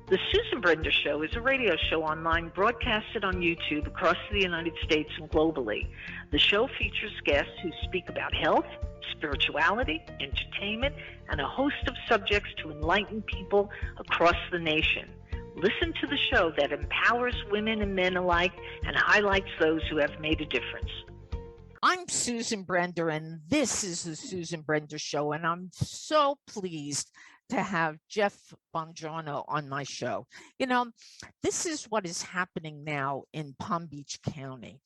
The Susan Brender Show is a radio show online broadcasted on YouTube across the United States and globally. The show features guests who speak about health, spirituality, entertainment, and a host of subjects to enlighten people across the nation. Listen to the show that empowers women and men alike and highlights those who have made a difference. I'm Susan Brender, and this is the Susan Brender Show, and I'm so pleased to have Jeff Buongiorno on my show. You know, this is what is happening now in Palm Beach County.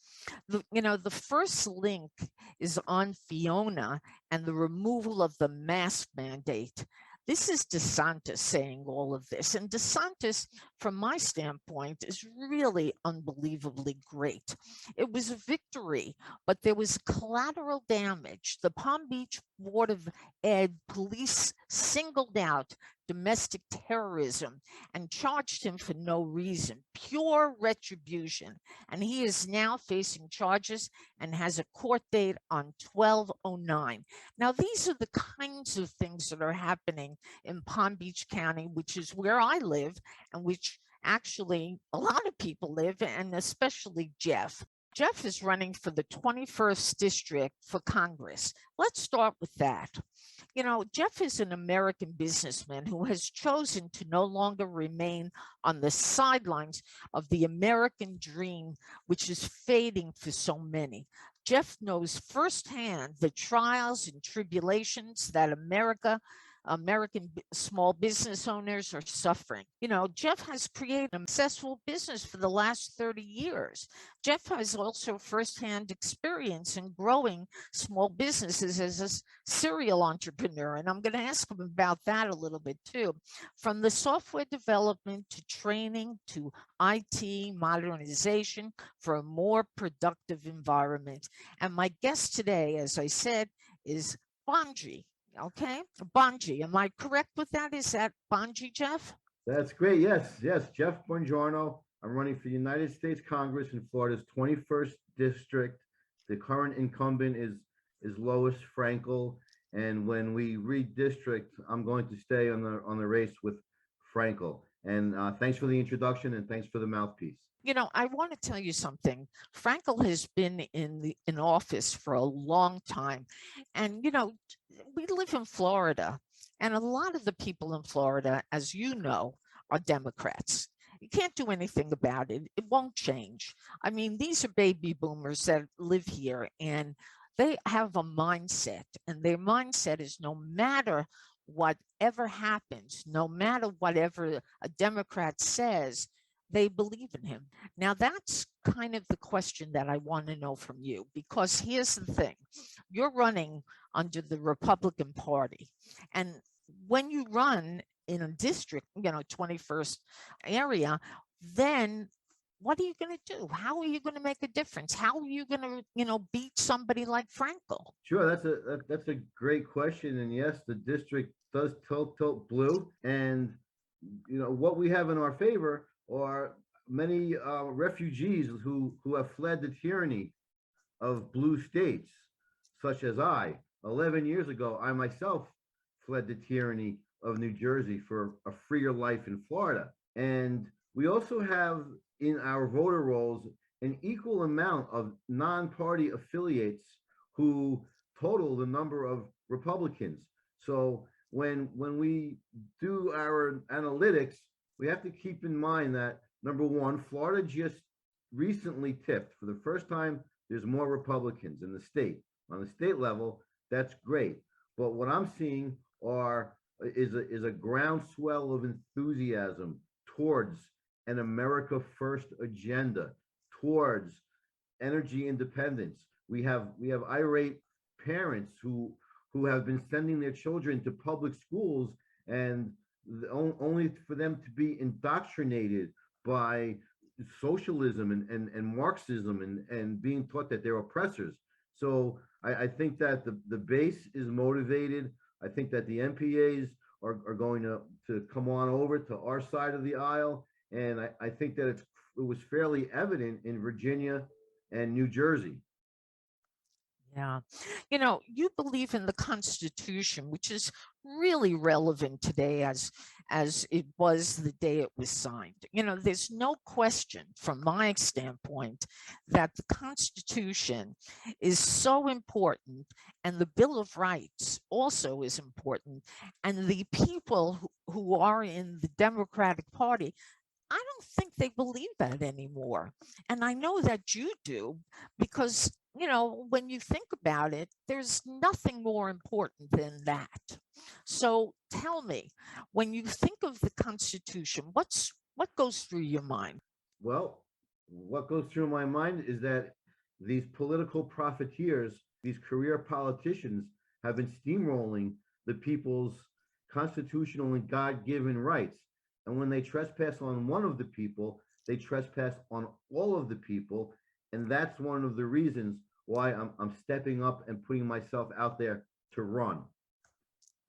The first link is on Fiona and the removal of the mask mandate. This is DeSantis saying all of this. And DeSantis, from my standpoint, is really unbelievably great. It was a victory, but there was collateral damage. The Palm Beach Board of Ed police singled out domestic terrorism and charged him for no reason, pure retribution. And he is now facing charges and has a court date on 12/09. Now, these are the kinds of things that are happening in Palm Beach County, which is where I live and which actually a lot of people live, and especially Jeff. Jeff is running for the 21st district for Congress. Let's start with that. You know, Jeff is an American businessman who has chosen to no longer remain on the sidelines of the American dream, which is fading for so many. Jeff knows firsthand the trials and tribulations that American small business owners are suffering. You know, Jeff has created a successful business for the last 30 years. Jeff has also firsthand experience in growing small businesses as a serial entrepreneur. And I'm going to ask him about that a little bit too. From the software development to training to IT modernization for a more productive environment. And my guest today, as I said, is Bonji. Okay, Bonji, am I correct with that? Is that Bonji, Jeff? That's great. Yes, Jeff Buongiorno. I'm running for the United States Congress in Florida's 21st district. The current incumbent is Lois Frankel, and when we redistrict, I'm going to stay on the race with Frankel. And thanks for the introduction, and thanks for the mouthpiece. You know, I want to tell you something. Frankel has been in office for a long time, and you know, we live in Florida, and a lot of the people in Florida, as you know, are Democrats. You can't do anything about it. It won't change. I mean, these are baby boomers that live here, and they have a mindset, and their mindset is no matter whatever happens, no matter whatever a Democrat says, they believe in him. Now, that's kind of the question that I want to know from you, because here's the thing. You're running under the Republican Party. And when you run in a district, 21st area, then what are you going to do? How are you going to make a difference? How are you going to, beat somebody like Frankel? Sure, that's a great question. And yes, the district does tilt blue. And, what we have in our favor are many refugees who have fled the tyranny of blue states, such as I. 11 years ago, I myself fled the tyranny of New Jersey for a freer life in Florida. And we also have in our voter rolls an equal amount of non-party affiliates who total the number of Republicans. So when we do our analytics, we have to keep in mind that, number one, Florida just recently tipped. For the first time, there's more Republicans in the state. On the state level, that's great. But what I'm seeing is a groundswell of enthusiasm towards an America First agenda, towards energy independence. We have irate parents who have been sending their children to public schools and only for them to be indoctrinated by socialism and Marxism and being taught that they're oppressors. So I think that the base is motivated. I think that the MPAs are going to come on over to our side of the aisle. And I think that it was fairly evident in Virginia and New Jersey. Yeah. You believe in the Constitution, which is really relevant today as it was the day it was signed. There's no question from my standpoint that the Constitution is so important, and the Bill of Rights also is important. And the people who are in the Democratic Party, I don't think they believe that anymore. And I know that you do because, when you think about it, there's nothing more important than that. So tell me, when you think of the Constitution, what goes through your mind? Well, what goes through my mind is that these political profiteers, these career politicians, have been steamrolling the people's constitutional and God given rights. And when they trespass on one of the people, they trespass on all of the people. And that's one of the reasons why I'm stepping up and putting myself out there to run.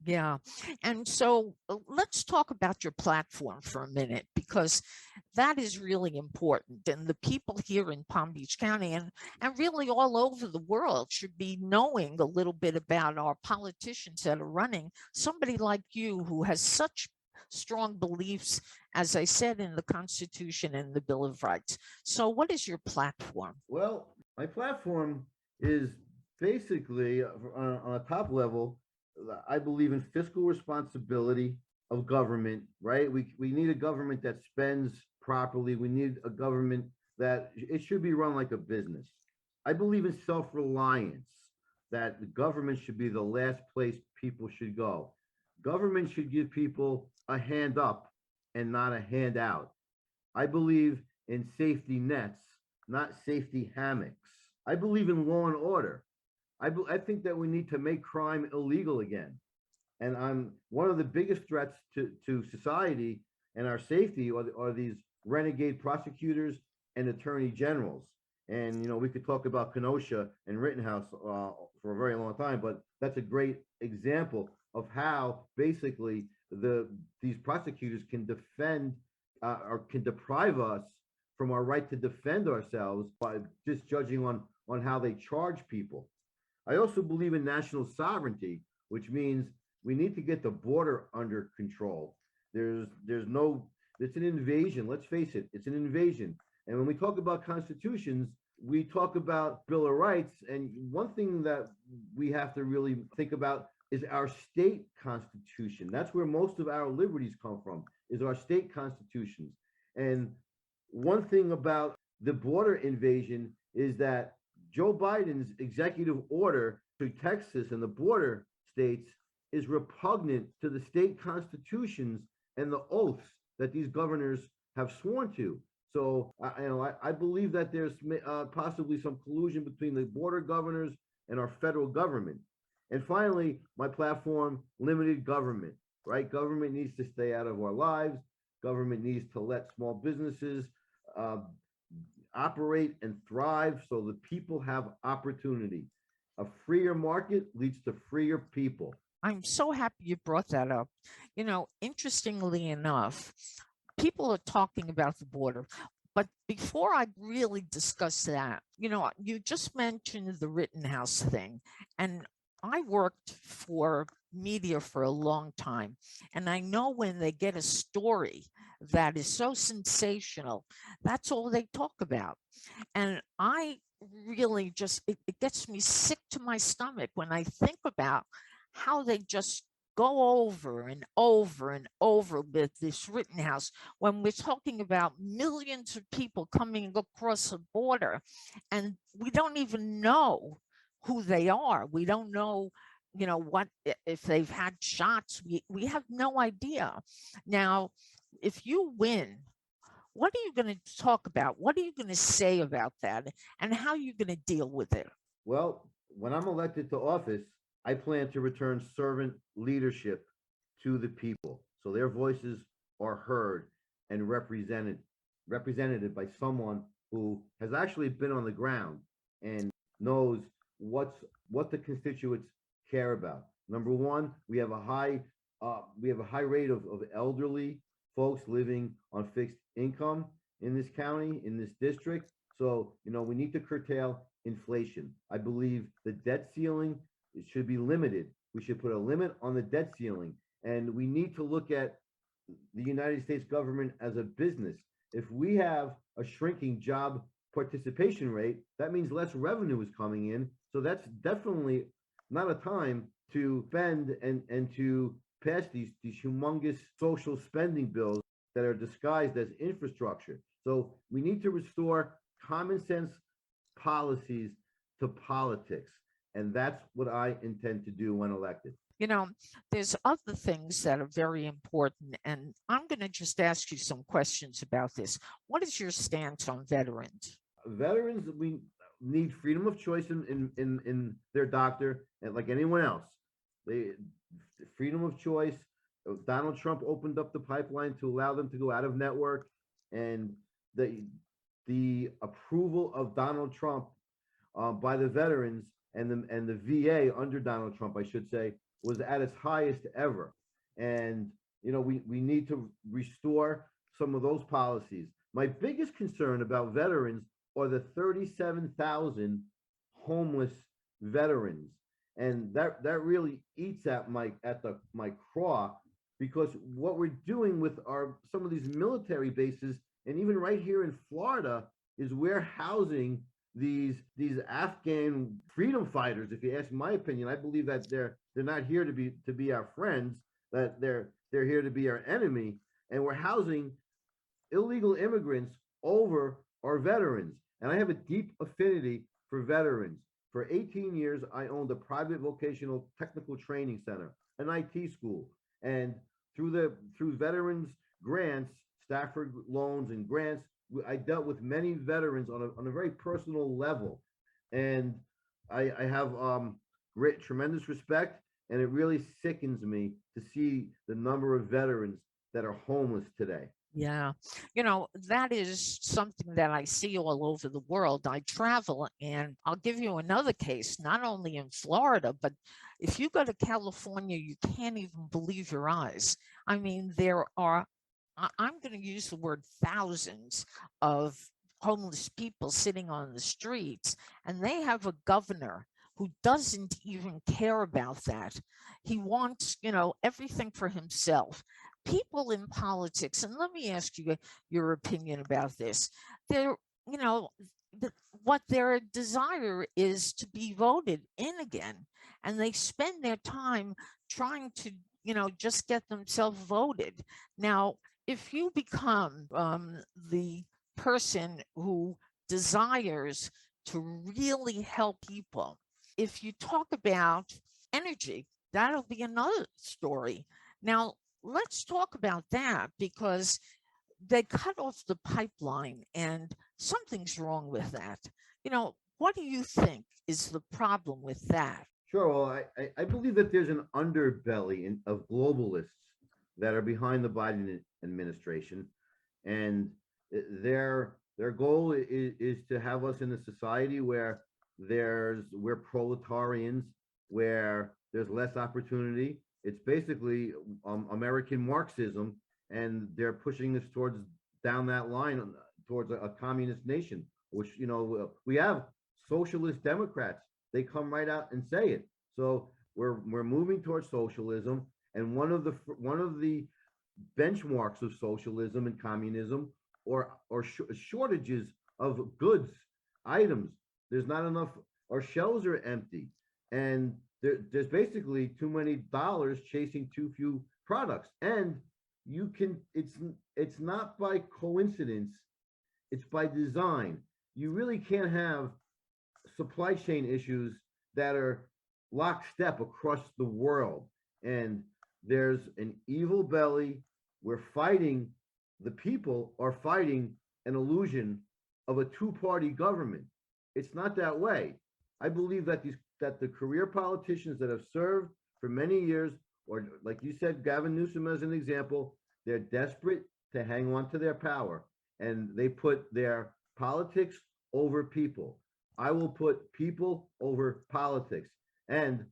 Yeah. And so let's talk about your platform for a minute, because that is really important. And the people here in Palm Beach County and really all over the world should be knowing a little bit about our politicians that are running. Somebody like you who has such strong beliefs, as I said, in the Constitution and the Bill of Rights. So what is your platform? Well, my platform is basically on a top level. I believe in fiscal responsibility of government, right? We need a government that spends properly. We need a government that it should be run like a business. I believe in self-reliance, that the government should be the last place people should go. Government should give people a hand up and not a handout. I believe in safety nets, not safety hammocks. I believe in law and order. I think that we need to make crime illegal again. And I'm one of the biggest threats to society and our safety are these renegade prosecutors and attorney generals. And we could talk about Kenosha and Rittenhouse for a very long time, but that's a great example of how basically these prosecutors can defend or can deprive us from our right to defend ourselves by just judging on how they charge people. I also believe in national sovereignty, which means we need to get the border under control. There's no it's an invasion. Let's face it, it's an invasion. And when we talk about constitutions, we talk about Bill of Rights. And one thing that we have to really think about is our state constitution. That's where most of our liberties come from, is our state constitutions. And one thing about the border invasion is that Joe Biden's executive order to Texas and the border states is repugnant to the state constitutions and the oaths that these governors have sworn to. So, I believe that there's possibly some collusion between the border governors and our federal government. And finally, my platform, limited government, right? Government needs to stay out of our lives. Government needs to let small businesses uh, operate and thrive so the people have opportunity. A freer market leads to freer people. I'm so happy you brought that up. Interestingly enough, people are talking about the border. But before I really discuss that, you just mentioned the Rittenhouse thing. And I worked for media for a long time. And I know when they get a story that is so sensational, that's all they talk about. And I really it gets me sick to my stomach when I think about how they just go over and over and over with this Rittenhouse when we're talking about millions of people coming across the border and we don't even know who they are. We don't know, what if they've had shots. We have no idea. Now, if you win, what are you going to talk about? What are you going to say about that? And how are you going to deal with it? Well, when I'm elected to office, I plan to return servant leadership to the people so their voices are heard and represented by someone who has actually been on the ground and knows what the constituents care about. Number one, we have a high rate of elderly folks living on fixed income in this county, in this district. So we need to curtail inflation. I believe the debt ceiling, it should be limited. We should put a limit on the debt ceiling. And we need to look at the United States government as a business. If we have a shrinking job participation rate, that means less revenue is coming in. So that's definitely not a time to spend and to pass these humongous social spending bills that are disguised as infrastructure. So we need to restore common sense policies to politics. And that's what I intend to do when elected. You know, there's other things that are very important, and I'm going to just ask you some questions about this. What is your stance on veterans? Veterans, we need freedom of choice in their doctor, and like anyone else. They freedom of choice. Donald Trump opened up the pipeline to allow them to go out of network, and the approval of Donald Trump by the veterans and the VA under Donald Trump, I should say, was at its highest ever. And we need to restore some of those policies. My biggest concern about veterans are the 37,000 homeless veterans, and that really eats at my craw, because what we're doing with some of these military bases, and even right here in Florida, is we're housing these Afghan freedom fighters. If you ask my opinion, I believe that they're not here to be our friends, that they're here to be our enemy, and we're housing illegal immigrants over our veterans. And I have a deep affinity for veterans. For 18 years, I owned a private vocational technical training center, an IT school, and through veterans grants, Stafford loans and grants, I dealt with many veterans on a very personal level, and I have tremendous respect, and it really sickens me to see the number of veterans that are homeless today. Yeah, that is something that I see all over the world. I travel, and I'll give you another case, not only in Florida, but if you go to California, you can't even believe your eyes. I mean, there are, I'm going to use the word thousands of homeless people sitting on the streets, and they have a governor who doesn't even care about that. He wants, everything for himself. People in politics, and let me ask you your opinion about this. They're, what their desire is to be voted in again, and they spend their time trying to, just get themselves voted. Now, if you become the person who desires to really help people, if you talk about energy, that'll be another story. Now, let's talk about that, because they cut off the pipeline and something's wrong with that. What do you think is the problem with that? Sure. Well, I believe that there's an underbelly of globalists that are behind the Biden administration, and their goal is to have us in a society where we're proletarians, where there's less opportunity. It's basically American Marxism, and they're pushing us down that line towards a communist nation, which we have socialist Democrats. They come right out and say it. So we're moving towards socialism, and one of the benchmarks of socialism and communism or shortages of goods, items. There's not enough. Our shelves are empty, and there's basically too many dollars chasing too few products. And it's not by coincidence, it's by design. You really can't have supply chain issues that are lockstep across the world. And there's an evil belly. The people are fighting an illusion of a two-party government. It's not that way. I believe that the career politicians that have served for many years, or like you said, Gavin Newsom as an example, they're desperate to hang on to their power, and they put their politics over people. I will put people over politics, and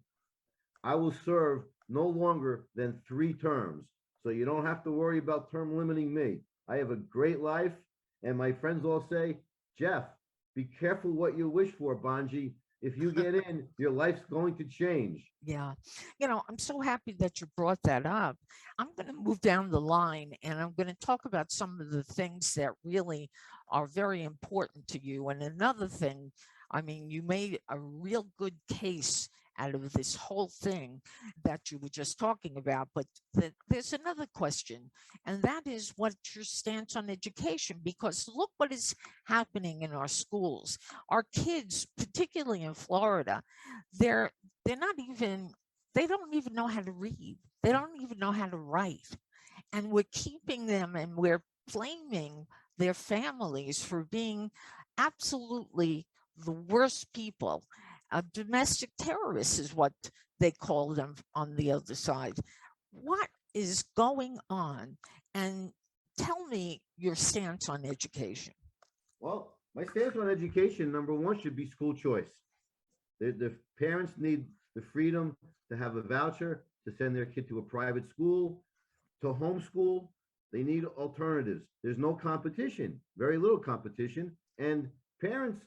I will serve no longer than 3 terms. So you don't have to worry about term limiting me. I have a great life, and my friends all say, Jeff, be careful what you wish for, Bonji. If you get in, your life's going to change. Yeah. I'm so happy that you brought that up. I'm going to move down the line and I'm going to talk about some of the things that really are very important to you. And another thing, I mean, you made a real good case out of this whole thing that you were just talking about. But there's another question, and that is what's your stance on education? Because look what is happening in our schools. Our kids, particularly in Florida, they're not even, they don't even know how to read. They don't even know how to write. And we're keeping them and we're blaming their families for being absolutely the worst people. Domestic terrorists is what they call them on the other side. What is going on? And tell me your stance on education. Well, my stance on education, number one, should be school choice. The parents need the freedom to have a voucher to send their kid to a private school, to homeschool. They need alternatives. There's no competition, very little competition, and parents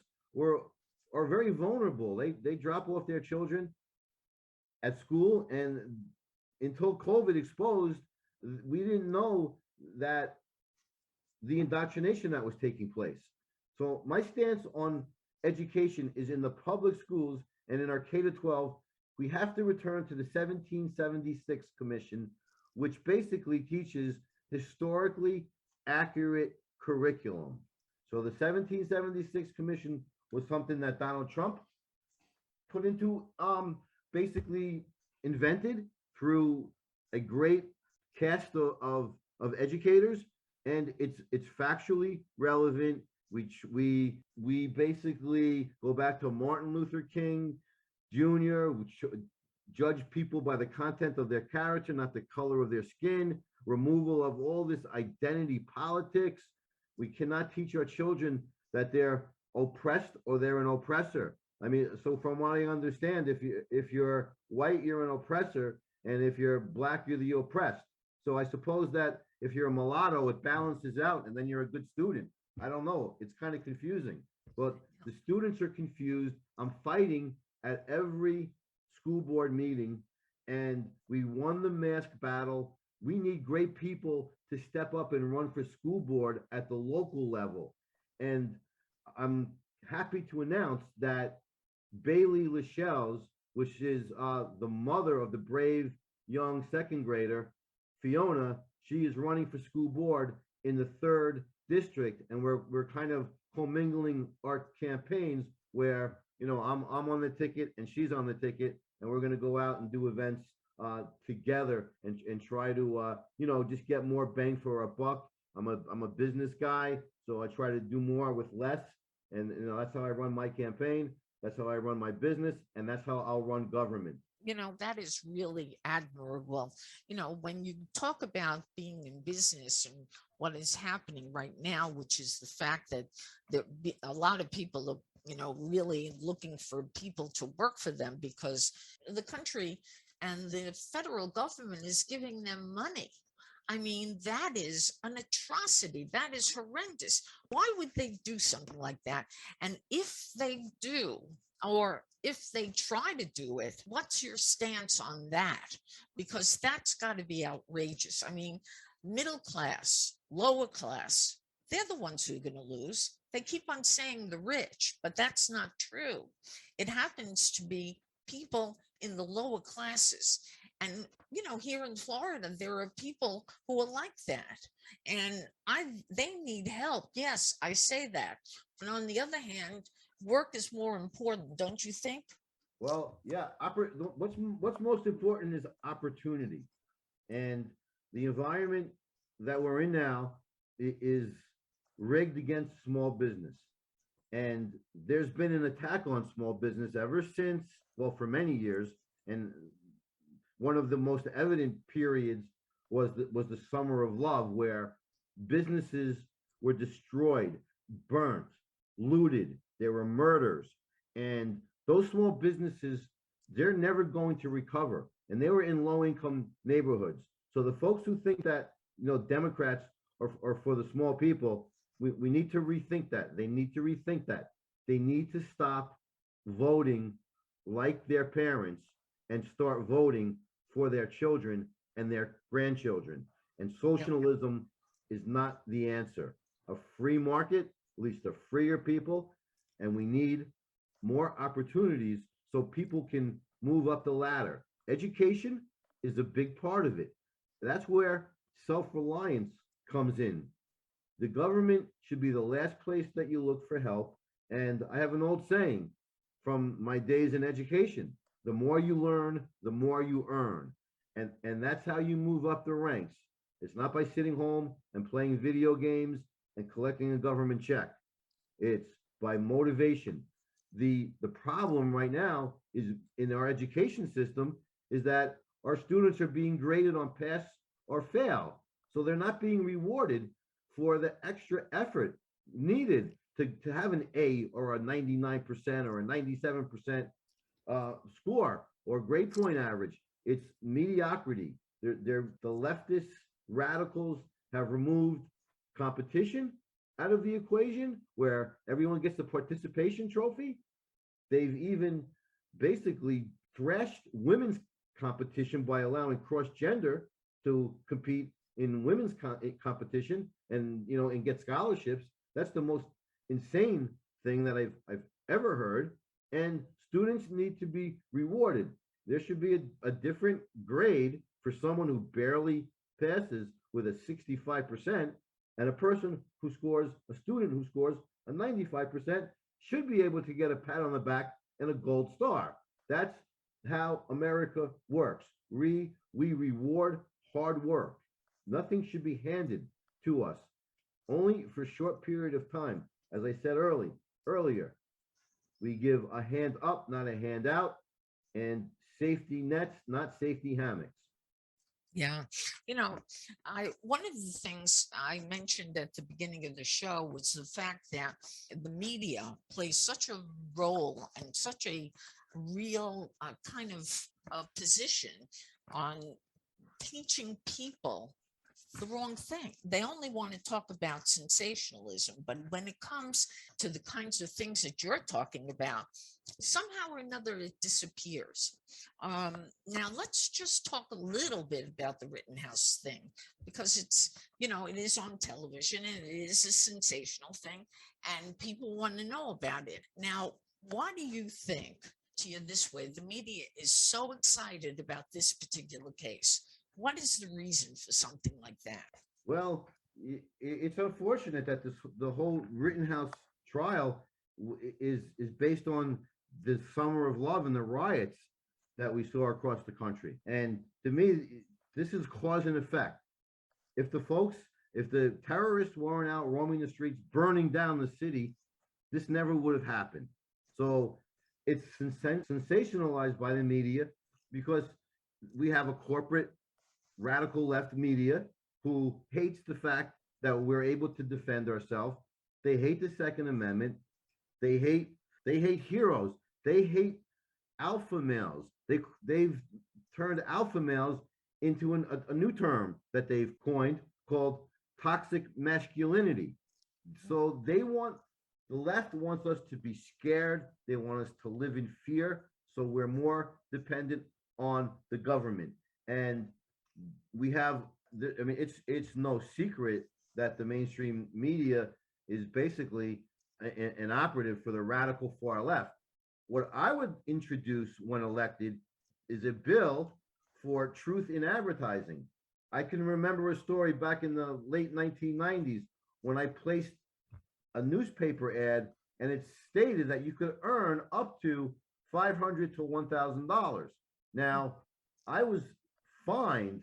are very vulnerable. They drop off their children at school, and until COVID exposed, we didn't know that the indoctrination that was taking place. So my stance on education is in the public schools and in our K to 12, we have to return to the 1776 Commission, which basically teaches historically accurate curriculum. So the 1776 Commission was something that Donald Trump put into, basically invented through a great cast of educators, and it's factually relevant. We basically go back to Martin Luther King Jr., which judge people by the content of their character, not the color of their skin, removal of all this identity politics. We cannot teach our children that they're oppressed or they're an oppressor. I mean, so from what I understand, if you're white, you're an oppressor, and if you're black, you're the oppressed. So I suppose that if you're a mulatto, it balances out, and then you're a good student. I don't know. It's kind of confusing, but the students are confused. I'm fighting at every school board meeting, and we won the mask battle. We need great people to step up and run for school board at the local level. And I'm happy to announce that Bailey Lascelles, which is the mother of the brave young second grader, Fiona, she is running for school board in the 3rd district, and we're kind of commingling our campaigns where I'm on the ticket and she's on the ticket, and we're going to go out and do events together and try to just get more bang for our buck. I'm a business guy, so I try to do more with less, and that's how I run my campaign. That's how I run my business, and that's how I'll run government. That is really admirable. When you talk about being in business and what is happening right now, which is the fact that a lot of people are, really looking for people to work for them because the country and the federal government is giving them money. I mean, that is an atrocity. That is horrendous. Why would they do something like that? And if they do, or if they try to do it, what's your stance on that? Because that's got to be outrageous. I mean, middle class, lower class, they're the ones who are going to lose. They keep on saying the rich, but that's not true. It happens to be people in the lower classes. And, here in Florida, there are people who are like that. And they need help. Yes, I say that. And on the other hand, work is more important, don't you think? Well, yeah. What's most important is opportunity, and the environment that we're in now is rigged against small business, and there's been an attack on small business ever since, well, for many years, and one of the most evident periods was the Summer of Love, where businesses were destroyed, burnt, looted. There were murders, and those small businesses, they're never going to recover, and they were in low-income neighborhoods. So the folks who think that Democrats are for the small people, we need to rethink that. They need to rethink that. they need to stop voting like their parents and start voting for their children and their grandchildren. And Yeah. socialism is not the answer. A free market leads to freer people, and we need more opportunities so people can move up the ladder. Education is a big part of it. That's where self reliance comes in. The government should be the last place that you look for help. And I have an old saying from my days in education: the more you learn, the more you earn. And that's how you move up the ranks. It's not by sitting home and playing video games and collecting a government check. It's by motivation. The problem right now is in our education system is that our students are being graded on pass or fail. So they're not being rewarded for the extra effort needed to have an A or a 99% or a 97% score or grade point average. It's mediocrity. The leftist radicals have removed competition out of the equation where everyone gets the participation trophy. They've even basically thrashed women's competition by allowing cross gender to compete in women's competition and and get scholarships. That's the most insane thing that I've ever heard. And students need to be rewarded. There should be a different grade for someone who barely passes with a 65%, and a student who scores a 95% should be able to get a pat on the back and a gold star. That's how America works. We reward hard work. Nothing should be handed to us, only for a short period of time. As I said earlier, we give a hand up, not a handout, and safety nets, not safety hammocks. Yeah. You know, I one of the things I mentioned at the beginning of the show was the fact that the media plays such a role and such a real kind of position on teaching people the wrong thing. They only want to talk about sensationalism, but when it comes to the kinds of things that you're talking about, somehow or another it disappears. Now let's just talk a little bit about the Rittenhouse thing, because it is on television and it is a sensational thing and people want to know about it. Now, why do you think, to you this way, the media is so excited about this particular case? What is the reason for something like that? Well, it's unfortunate that the whole Rittenhouse trial is based on the summer of love and the riots that we saw across the country. And to me, this is cause and effect. If the terrorists weren't out roaming the streets, burning down the city, this never would have happened. So it's sensationalized by the media because we have a corporate radical left media who hates the fact that we're able to defend ourselves. They hate the Second Amendment. They hate heroes. They hate alpha males. They've turned alpha males into a new term that they've coined called toxic masculinity. So the left wants us to be scared. They want us to live in fear. So we're more dependent on the government. And it's no secret that the mainstream media is basically an operative for the radical far left. What I would introduce when elected is a bill for truth in advertising. I can remember a story back in the late 1990s when I placed a newspaper ad and it stated that you could earn up to $500 to $1,000. Now, I was fined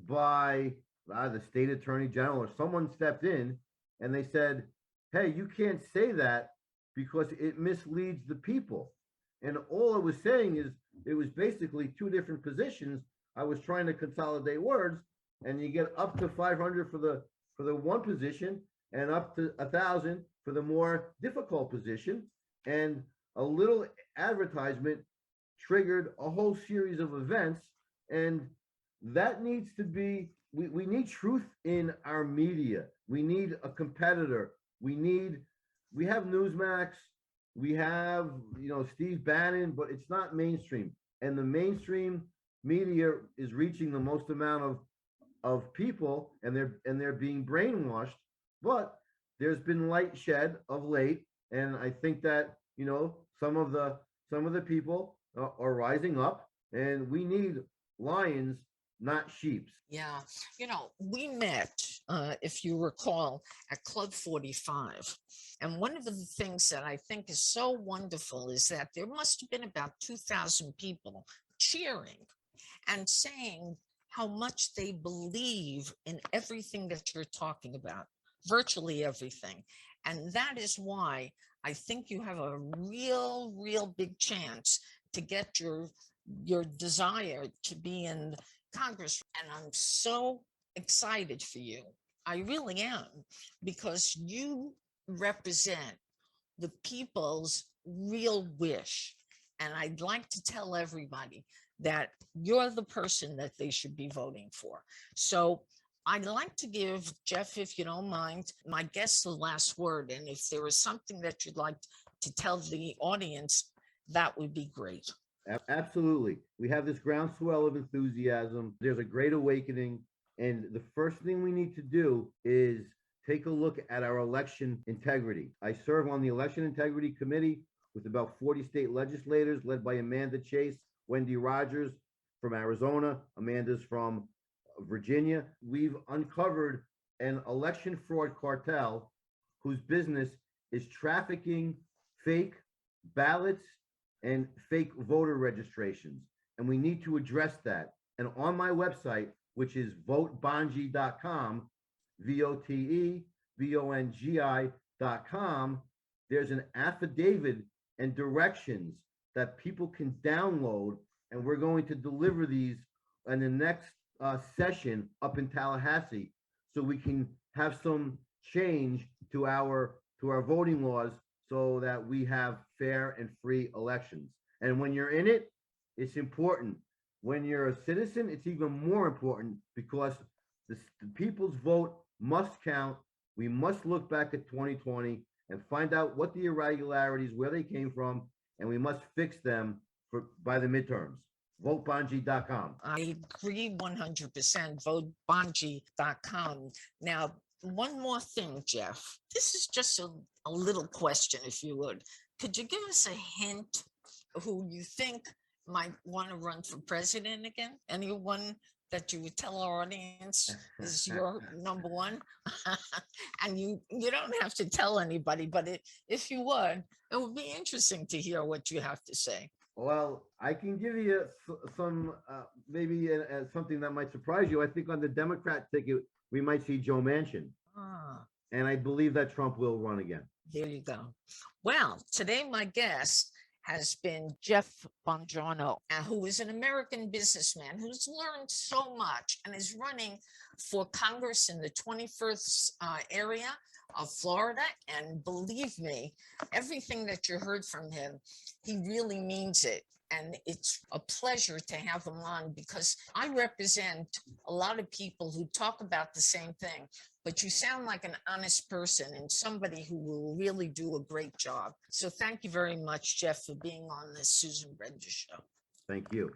by the state attorney general or someone stepped in and they said, hey, you can't say that because it misleads the people. And all I was saying is it was basically two different positions. I was trying to consolidate words, and you get up to 500 for the one position and up to 1,000 for the more difficult position. And a little advertisement triggered a whole series of events, and that needs to be, we need truth in our media. We need a competitor. We have Newsmax, we have, Steve Bannon, but it's not mainstream. And the mainstream media is reaching the most amount of people, and they're being brainwashed. But there's been light shed of late, and I think that some of the people are rising up, and we need lions, not sheeps. Yeah, we met, if you recall, at Club 45. And one of the things that I think is so wonderful is that there must have been about 2,000 people cheering and saying how much they believe in everything that you're talking about, virtually everything. And that is why I think you have a real big chance to get your desire to be in Congress. And I'm so excited for you. I really am, because you represent the people's real wish. And I'd like to tell everybody that you're the person that they should be voting for. So I'd like to give Jeff, if you don't mind, my guest the last word. And if there is something that you'd like to tell the audience, that would be great. Absolutely. We have this groundswell of enthusiasm. There's a great awakening. And the first thing we need to do is take a look at our election integrity. I serve on the Election Integrity Committee with about 40 state legislators led by Amanda Chase, Wendy Rogers from Arizona, Amanda's from Virginia. We've uncovered an election fraud cartel whose business is trafficking fake ballots and fake voter registrations. And we need to address that. And on my website, which is votebongi.com, VOTEBONGI.com, there's an affidavit and directions that people can download. And we're going to deliver these in the next session up in Tallahassee, so we can have some change to our voting laws, so that we have fair and free elections. And when you're in it, it's important. When you're a citizen, it's even more important, because the people's vote must count. We must look back at 2020 and find out what the irregularities, where they came from, and we must fix them by the midterms. VoteBongi.com. I agree 100%. VoteBongi.com. Now, one more thing, Jeff. This is just a little question, if you would. Could you give us a hint who you think might want to run for president again? Anyone that you would tell our audience is your number one? And you don't have to tell anybody, but if you would, it would be interesting to hear what you have to say. Well, I can give you some, maybe something that might surprise you. I think on the Democrat ticket, we might see Joe Manchin. And I believe that Trump will run again. There you go. Well, today my guest has been Jeff Buongiorno, who is an American businessman who's learned so much and is running for Congress in the 21st area of Florida. And believe me, everything that you heard from him, he really means it. And it's a pleasure to have him on, because I represent a lot of people who talk about the same thing, but you sound like an honest person and somebody who will really do a great job. So thank you very much, Jeff, for being on the Susan Brender Show. Thank you.